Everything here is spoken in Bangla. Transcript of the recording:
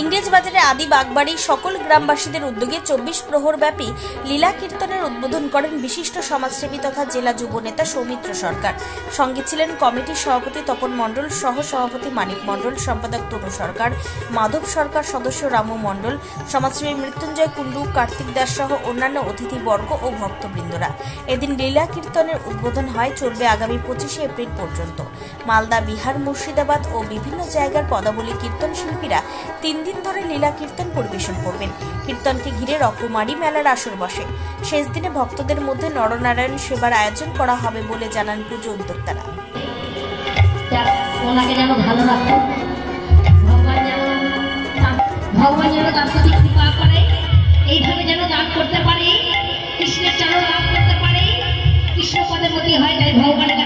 ইংরেজবাজারে আদি বাগবাড়ি সকল গ্রামবাসীদের উদ্যোগে 24 প্রহর ব্যাপী লীলা কীর্তনের উদ্বোধন করেন বিশিষ্ট সমাজসেবী তথা জেলা যুব নেতা সৌমিত্র সরকার। সঙ্গে ছিলেন কমিটির সভাপতি তপন মণ্ডল, সহ সভাপতি মানিক মণ্ডল, সম্পাদক তনু সরকার, মাধব সরকার, সদস্য রামু মণ্ডল, সমাজসেবী মৃত্যুঞ্জয় কুণ্ডু, কার্তিক দাস সহ অন্যান্য অতিথিবর্গ ও ভক্তবৃন্দরা। এদিন লীলা কীর্তনের উদ্বোধন হয়, চলবে আগামী 25 এপ্রিল পর্যন্ত। মালদা, বিহার, মুর্শিদাবাদ ও বিভিন্ন জায়গার পদাবলী কীর্তন শিল্পীরা 3 দিন ধরে লীলা কীর্তন পরিবেশন করবেন। কীর্তনকে ঘিরে রকমারি মেলার আসর বসে। শেষ দিনে ভক্তদের মধ্যে নরনারায়ণ সেবার আয়োজন করা হবে বলে জানান পুজো উদ্যোক্তারা। ভগবান যেন তার প্রতি কৃপা করে, এইভাবে যেন দান করতে পারে, কৃষ্ণের চরণ লাভ করতে পারে, কৃষ্ণ পদে মতি হয়, তাই ভগবানের